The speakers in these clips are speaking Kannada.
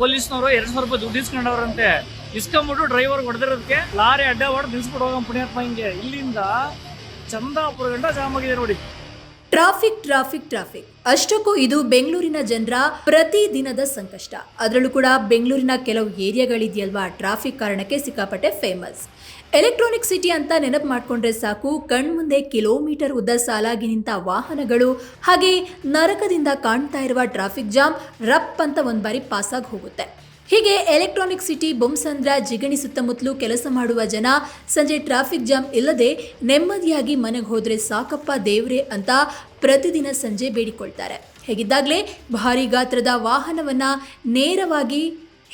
ಪೊಲೀಸ್ನವರು 200 ರೂಪಾಯಿ ದುಡ್ಡು ಇಸ್ಕೊಂಡವ್ರಂತೆ. ಇಸ್ಕೊಂಡ್ಬಿಟ್ಟು ಡ್ರೈವರ್ ಹೊಡೆದಿರೋದಕ್ಕೆ ಲಾರಿ ಅಡ್ಡ ಹೊಡೆದು ನಿಲ್ಸ್ಬಿಟ್ಟು ಹೋಗೋ ಪುಣ್ಯಾತ್ಮ ಹಿಂಗೆ ಇಲ್ಲಿಂದ ಚಂದಾಪುರ ಗಂಟ ಜಾಮ್ ಆಗಿದೆ ನೋಡಿ. ಟ್ರಾಫಿಕ್ ಅಷ್ಟಕ್ಕೂ ಇದು ಬೆಂಗಳೂರಿನ ಜನರ ಪ್ರತಿದಿನದ ಸಂಕಷ್ಟ. ಅದರಲ್ಲೂ ಕೂಡ ಬೆಂಗಳೂರಿನ ಕೆಲವು ಏರಿಯಾಗಳಿದೆಯಲ್ವಾ, ಟ್ರಾಫಿಕ್ ಕಾರಣಕ್ಕೆ ಸಿಕ್ಕಾಪಟ್ಟೆ ಫೇಮಸ್. ಎಲೆಕ್ಟ್ರಾನಿಕ್ ಸಿಟಿ ಅಂತ ನೆನಪು ಮಾಡ್ಕೊಂಡ್ರೆ ಸಾಕು, ಕಣ್ಮುಂದೆ ಕಿಲೋಮೀಟರ್ ಉದ್ದ ಸಾಲಾಗಿ ನಿಂತ ವಾಹನಗಳು, ಹಾಗೆ ನರಕದಿಂದ ಕಾಣ್ತಾ ಇರುವ ಟ್ರಾಫಿಕ್ ಜಾಮ್ ರಪ್ ಅಂತ ಒಂದ್ ಬಾರಿ ಪಾಸಾಗಿ ಹೋಗುತ್ತೆ. ಹೀಗೆ ಎಲೆಕ್ಟ್ರಾನಿಕ್ ಸಿಟಿ ಬೊಮ್ಮಸಂದ್ರ ಜಿಗಣಿ ಸುತ್ತಮುತ್ತಲೂ ಕೆಲಸ ಮಾಡುವ ಜನ ಸಂಜೆ ಟ್ರಾಫಿಕ್ ಜಾಮ್ ಇಲ್ಲದೆ ನೆಮ್ಮದಿಯಾಗಿ ಮನೆಗೆ ಹೋದ್ರೆ ಸಾಕಪ್ಪ ದೇವ್ರೆ ಅಂತ ಪ್ರತಿದಿನ ಸಂಜೆ ಬೇಡಿಕೊಳ್ತಾರೆ. ಹೇಗಿದ್ದಾಗಲೇ ಭಾರಿ ಗಾತ್ರದ ವಾಹನವನ್ನ ನೇರವಾಗಿ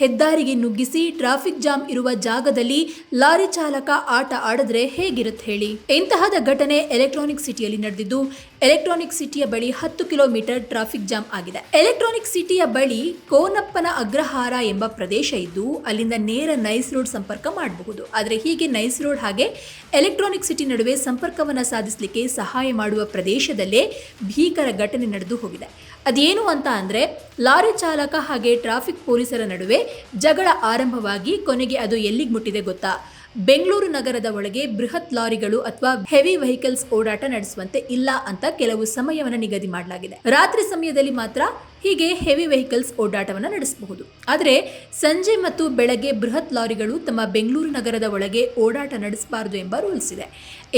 ಹೆದ್ದಾರಿಗೆ ನುಗ್ಗಿಸಿ ಟ್ರಾಫಿಕ್ ಜಾಮ್ ಇರುವ ಜಾಗದಲ್ಲಿ ಲಾರಿ ಚಾಲಕ ಆಟ ಆಡಿದ್ರೆ ಹೇಗಿರುತ್ತೆ ಹೇಳಿ. ಇಂತಹದ ಘಟನೆ ಎಲೆಕ್ಟ್ರಾನಿಕ್ ಸಿಟಿಯಲ್ಲಿ ನಡೆದಿದ್ದು, ಎಲೆಕ್ಟ್ರಾನಿಕ್ ಸಿಟಿಯ ಬಳಿ 10 ಕಿಲೋಮೀಟರ್ ಟ್ರಾಫಿಕ್ ಜಾಮ್ ಆಗಿದೆ. ಎಲೆಕ್ಟ್ರಾನಿಕ್ ಸಿಟಿಯ ಬಳಿ ಕೋನಪ್ಪನ ಅಗ್ರಹಾರ ಎಂಬ ಪ್ರದೇಶ ಇದ್ದು, ಅಲ್ಲಿಂದ ನೇರ ನೈಸ್ ರೋಡ್ ಸಂಪರ್ಕ ಮಾಡಬಹುದು. ಆದರೆ ಹೀಗೆ ನೈಸ್ ರೋಡ್ ಹಾಗೆ ಎಲೆಕ್ಟ್ರಾನಿಕ್ ಸಿಟಿ ನಡುವೆ ಸಂಪರ್ಕವನ್ನ ಸಾಧಿಸಲಿಕ್ಕೆ ಸಹಾಯ ಮಾಡುವ ಪ್ರದೇಶದಲ್ಲೇ ಭೀಕರ ಘಟನೆ ನಡೆದು ಹೋಗಿದೆ. ಅದೇನು ಅಂತ ಅಂದ್ರೆ, ಲಾರಿ ಚಾಲಕ ಹಾಗೆ ಟ್ರಾಫಿಕ್ ಪೊಲೀಸರ ನಡುವೆ ಜಗಳ ಆರಂಭವಾಗಿ ಕೊನೆಗೆ ಅದು ಎಲ್ಲಿಗೆ ಮುಟ್ಟಿದೆ ಗೊತ್ತಾ? ಬೆಂಗಳೂರು ನಗರದ ಒಳಗೆ ಬೃಹತ್ ಲಾರಿಗಳು ಅಥವಾ ಹೆವಿ ವೆಹಿಕಲ್ಸ್ ಓಡಾಟ ನಡೆಸುವಂತೆ ಇಲ್ಲ ಅಂತ ಕೆಲವು ಸಮಯವನ್ನು ನಿಗದಿ ಮಾಡಲಾಗಿದೆ. ರಾತ್ರಿ ಸಮಯದಲ್ಲಿ ಮಾತ್ರ ಹೀಗೆ ಹೆವಿ ವೆಹಿಕಲ್ಸ್ ಓಡಾಟವನ್ನು ನಡೆಸಬಹುದು. ಆದರೆ ಸಂಜೆ ಮತ್ತು ಬೆಳಗ್ಗೆ ಬೃಹತ್ ಲಾರಿಗಳು ತಮ್ಮ ಬೆಂಗಳೂರು ನಗರದ ಒಳಗೆ ಓಡಾಟ ನಡೆಸಬಾರದು ಎಂಬ ರೂಲ್ಸ್ ಇದೆ.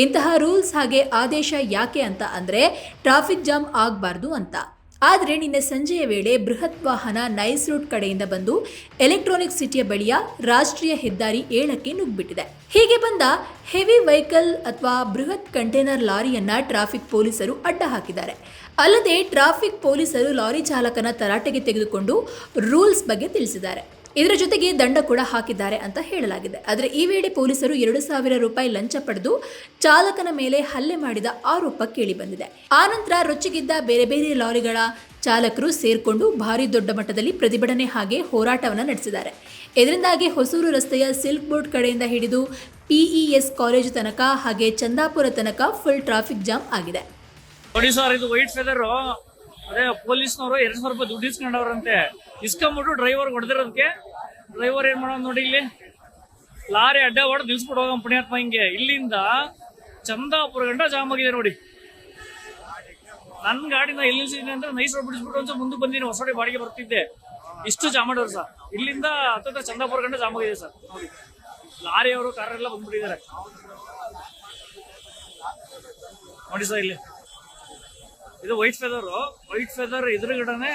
ಇಂತಹ ರೂಲ್ಸ್ ಹಾಗೆ ಆದೇಶ ಯಾಕೆ ಅಂತ ಅಂದ್ರೆ, ಟ್ರಾಫಿಕ್ ಜಾಮ್ ಆಗಬಾರ್ದು ಅಂತ. ಆದರೆ ನಿನ್ನೆ ಸಂಜೆಯ ವೇಳೆ ಬೃಹತ್ ವಾಹನ ನೈಸ್ ರೋಡ್ ಕಡೆಯಿಂದ ಬಂದು ಎಲೆಕ್ಟ್ರಾನಿಕ್ ಸಿಟಿಯ ಬಳಿಯ ರಾಷ್ಟ್ರೀಯ ಹೆದ್ದಾರಿ 7ಕ್ಕೆ ನುಗ್ಗಿಬಿಟ್ಟಿದೆ. ಹೀಗೆ ಬಂದ ಹೆವಿ ವೆಹಿಕಲ್ ಅಥವಾ ಬೃಹತ್ ಕಂಟೈನರ್ ಲಾರಿಯನ್ನ ಟ್ರಾಫಿಕ್ ಪೊಲೀಸರು ಅಡ್ಡ ಹಾಕಿದ್ದಾರೆ. ಅಲ್ಲದೆ ಟ್ರಾಫಿಕ್ ಪೊಲೀಸರು ಲಾರಿ ಚಾಲಕನ ತರಾಟೆಗೆ ತೆಗೆದುಕೊಂಡು ರೂಲ್ಸ್ ಬಗ್ಗೆ ತಿಳಿಸಿದ್ದಾರೆ. ಇದರ ಜೊತೆಗೆ ದಂಡ ಕೂಡ ಹಾಕಿದ್ದಾರೆ ಅಂತ ಹೇಳಲಾಗಿದೆ. ಆದರೆ ಈ ವೇಳೆ ಪೊಲೀಸರು 2,000 ರೂಪಾಯಿ ಲಂಚ ಪಡೆದು ಚಾಲಕನ ಮೇಲೆ ಹಲ್ಲೆ ಮಾಡಿದ ಆರೋಪ ಕೇಳಿ ಬಂದಿದೆ. ಆನಂತರ ರೊಚ್ಚಿಗಿದ್ದ ಬೇರೆ ಬೇರೆ ಲಾರಿಗಳ ಚಾಲಕರು ಸೇರ್ಕೊಂಡು ಭಾರಿ ದೊಡ್ಡ ಮಟ್ಟದಲ್ಲಿ ಪ್ರತಿಭಟನೆ ಹಾಗೆ ಹೋರಾಟವನ್ನು ನಡೆಸಿದ್ದಾರೆ. ಇದರಿಂದಾಗಿ ಹೊಸೂರು ರಸ್ತೆಯ ಸಿಲ್ಕ್ ಬೋರ್ಡ್ ಕಡೆಯಿಂದ ಹಿಡಿದು PES ಕಾಲೇಜು ತನಕ ಹಾಗೆ ಚಂದಾಪುರ ತನಕ ಫುಲ್ ಟ್ರಾಫಿಕ್ ಜಾಮ್ ಆಗಿದೆ. ನೋಡಿ ಸರ್, ಇದು ವೈಟ್ ಫೆದರ್. ಅದೇ ಪೊಲೀಸ್ನವರು 200 ರೂಪಾಯಿ ದುಡ್ಡು ಇಸ್ಕೊಂಡವ್ರಂತೆ. ಇಸ್ಕೊಂಡ್ಬಿಟ್ಟು ಡ್ರೈವರ್ ಹೊಡೆದಿರೋದಕ್ಕೆ ಡ್ರೈವರ್ ಏನ್ ಮಾಡೋದು ನೋಡಿ, ಇಲ್ಲಿ ಲಾರಿ ಅಡ್ಡ ಹೊಡೆದು ನಿಲ್ಸ್ಬಿಟ್ಟು ಹೋಗೋ ಪುಣ್ಯಾತ್ಮ ಹಿಂಗೆ ಇಲ್ಲಿಂದ ಚಂದಾಪುರ ಗಂಟ ಜಾಮ್ ಆಗಿದೆ ನೋಡಿ. ನನ್ನ ಗಾಡಿನ ಎಲ್ಲಿ ನಿಲ್ಸಿದ್ದೀನಿ ಅಂದ್ರೆ ನೈಸ್ ರೋಡ್ ಬಿಡಿಸ್ಬಿಟ್ಟು ಅಂತ ಮುಂದಕ್ಕೆ ಬಂದಿನಿ, ಹೊಸಡಿ ಬಾಡಿಗೆ ಬರ್ತಿದ್ದೆ. ಇಷ್ಟು ಜಾಮ್ ಮಾಡೋರು ಸರ್. ಇಲ್ಲಿಂದ ಹತ್ತತ್ರ ಚಂದಾಪುರ ಗಂಟ ಜಾಮ್ ಆಗಿದೆ ಸರ್. ನೋಡಿ, ಲಾರಿ ಅವರು ಕಾರೆಲ್ಲ ಬಂದ್ಬಿಟ್ಟಿದ್ದಾರೆ ನೋಡಿ ಸರ್. ಇಲ್ಲಿ ಇದು ವೈಟ್ ಫೆದರ್ ಎದುರುಗಡೆನೆ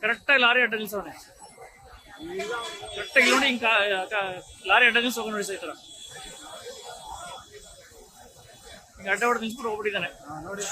ಕರೆಕ್ಟಾಗಿ ಲಾರಿ ಅಡ್ಡ ನಿಲ್ಸವನೆ. ಕರೆಕ್ಟಾಗಿ ನೋಡಿ, ಹಿಂಗೆ ಲಾರಿ ಅಡ್ಡ ನಿಲ್ಸ್ ಹೋಗಿ ನೋಡಿ ಸರ್. ಈ ಥರ ಹಿಂಗೆ ಅಡ್ಡ ಹೊಡೆದು ನಿಲ್ಸ್ಬಿಟ್ಟು ಹೋಗ್ಬಿಟ್ಟಿದ್ದಾನೆ ನೋಡಿ.